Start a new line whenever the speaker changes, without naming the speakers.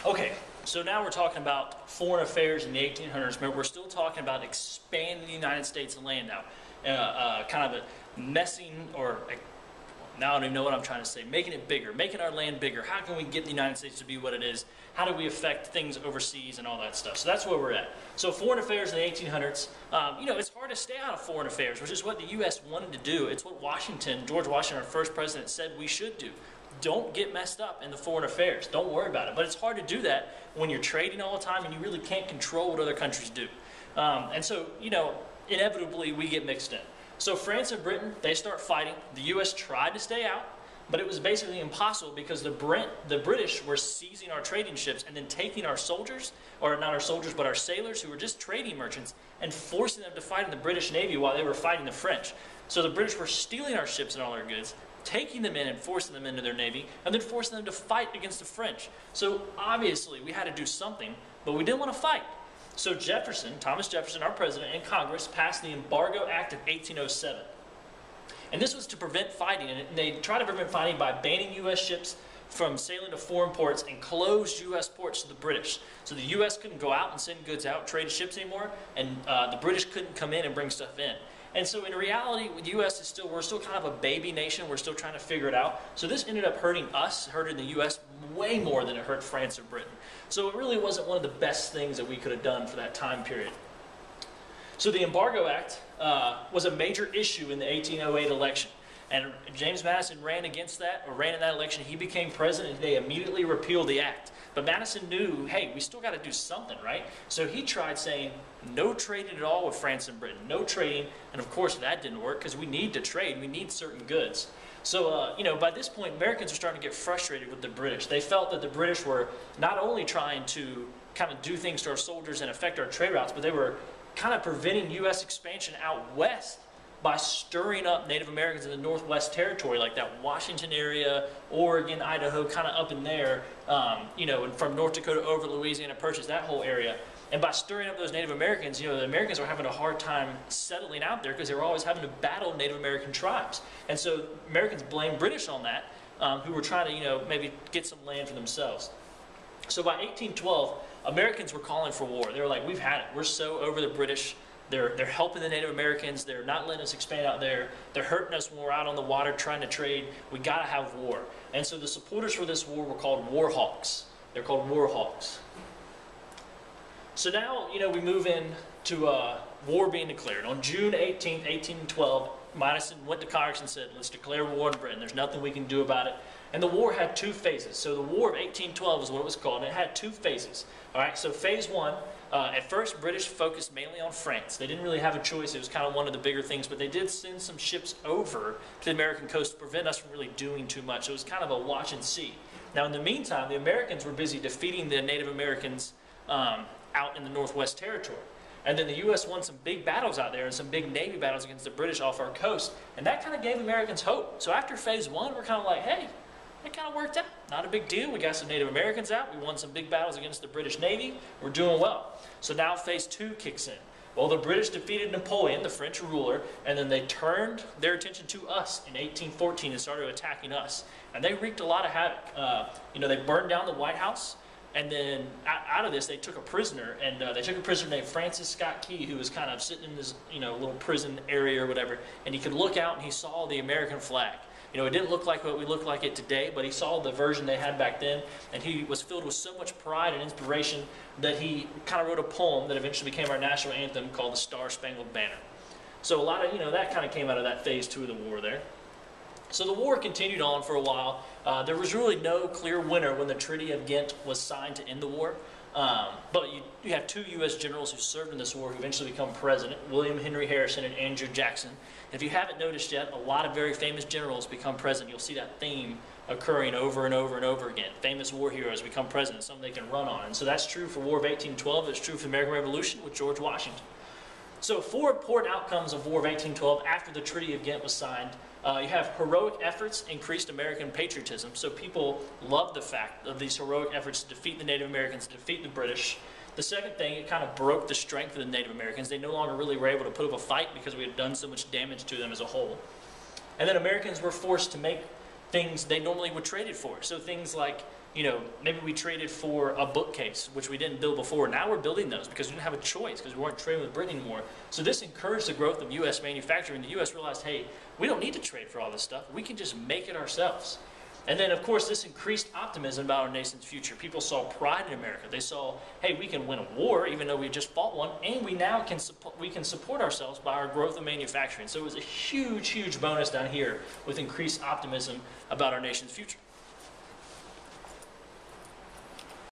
Okay, so now we're talking about foreign affairs in the 1800s. Remember, we're still talking about expanding the United States land now. Kind of a messing, or now I don't even know what I'm trying to say, making it bigger, making our land bigger. How can we get the United States to be what it is? How do we affect things overseas and all that stuff? So that's where we're at. So foreign affairs in the 1800s, it's hard to stay out of foreign affairs, which is what the U.S. wanted to do. It's what George Washington, our first president, said we should do. Don't get messed up in the foreign affairs. Don't worry about it. But it's hard to do that when you're trading all the time and you really can't control what other countries do. And so, inevitably we get mixed in. So France and Britain, they start fighting. The U.S. tried to stay out, but it was basically impossible because the British were seizing our trading ships and then taking our soldiers, or not our soldiers, but our sailors who were just trading merchants, and forcing them to fight in the British Navy while they were fighting the French. So the British were stealing our ships and all our goods, taking them in and forcing them into their navy, and then forcing them to fight against the French. So obviously we had to do something, but we didn't want to fight. So Thomas Jefferson, our president, and Congress passed the Embargo Act of 1807. And this was to prevent fighting, and they tried to prevent fighting by banning U.S. ships from sailing to foreign ports and closed U.S. ports to the British. So the U.S. couldn't go out and send goods out, trade ships anymore, and the British couldn't come in and bring stuff in. And so in reality, the U.S. we're still kind of a baby nation. We're still trying to figure it out. So this ended up hurting the U.S. way more than it hurt France or Britain. So it really wasn't one of the best things that we could have done for that time period. So the Embargo Act was a major issue in the 1808 election. And James Madison ran in that election. He became president. They immediately repealed the act. But Madison knew, hey, we still got to do something, right? So he tried saying no trading at all with France and Britain, no trading. And of course that didn't work because we need to trade. We need certain goods. So, by this point, Americans were starting to get frustrated with the British. They felt that the British were not only trying to kind of do things to our soldiers and affect our trade routes, but they were kind of preventing U.S. expansion out west by stirring up Native Americans in the Northwest Territory, like that Washington area, Oregon, Idaho, kind of up in there, and from North Dakota over Louisiana Purchase, that whole area. And by stirring up those Native Americans, the Americans were having a hard time settling out there because they were always having to battle Native American tribes. And so Americans blamed British on that, who were trying to, maybe get some land for themselves. So by 1812, Americans were calling for war. They were like, we've had it. We're so over the British. They're helping the Native Americans. They're not letting us expand out there. They're hurting us when we're out on the water trying to trade. We got to have war. And so the supporters for this war were called war hawks. They're called war hawks. So now, we move in to war being declared. On June 18, 1812, Madison went to Congress and said, let's declare war on Britain. There's nothing we can do about it. And the war had two phases. So the War of 1812 is what it was called, and it had two phases. All right, so phase one, at first, British focused mainly on France. They didn't really have a choice. It was kind of one of the bigger things, but they did send some ships over to the American coast to prevent us from really doing too much. So it was kind of a watch and see. Now, in the meantime, the Americans were busy defeating the Native Americans out in the Northwest Territory. And then the U.S. won some big battles out there and some big Navy battles against the British off our coast. And that kind of gave Americans hope. So after phase one, we're kind of like, hey, it kind of worked out. Not a big deal. We got some Native Americans out. We won some big battles against the British Navy. We're doing well. So now phase two kicks in. Well, the British defeated Napoleon, the French ruler, and then they turned their attention to us in 1814 and started attacking us. And they wreaked a lot of havoc. They burned down the White House. And then out of this, they took a prisoner, and they took a prisoner named Francis Scott Key, who was kind of sitting in this, little prison area or whatever, and he could look out and he saw the American flag. It didn't look like what we look like it today, but he saw the version they had back then, and he was filled with so much pride and inspiration that he kind of wrote a poem that eventually became our national anthem called the Star-Spangled Banner. So a lot of, that kind of came out of that phase two of the war there. So the war continued on for a while. There was really no clear winner when the Treaty of Ghent was signed to end the war. But you have two U.S. generals who served in this war who eventually become president, William Henry Harrison and Andrew Jackson. And if you haven't noticed yet, a lot of very famous generals become president. You'll see that theme occurring over and over and over again. Famous war heroes become president, something they can run on. And so that's true for War of 1812. It's true for the American Revolution with George Washington. So four important outcomes of War of 1812 after the Treaty of Ghent was signed. You have heroic efforts increased American patriotism. So people loved the fact of these heroic efforts to defeat the Native Americans, to defeat the British. The second thing, it kind of broke the strength of the Native Americans. They no longer really were able to put up a fight because we had done so much damage to them as a whole. And then Americans were forced to make things they normally would trade it for. So things like, you know, maybe we traded for a bookcase, which we didn't build before. Now we're building those because we didn't have a choice, because we weren't trading with Britain anymore. So this encouraged the growth of U.S. manufacturing. The U.S. realized, hey, we don't need to trade for all this stuff. We can just make it ourselves. And then, of course, this increased optimism about our nation's future. People saw pride in America. They saw, hey, we can win a war, even though we just fought one, and we now can support ourselves by our growth of manufacturing. So it was a huge, huge bonus down here with increased optimism about our nation's future.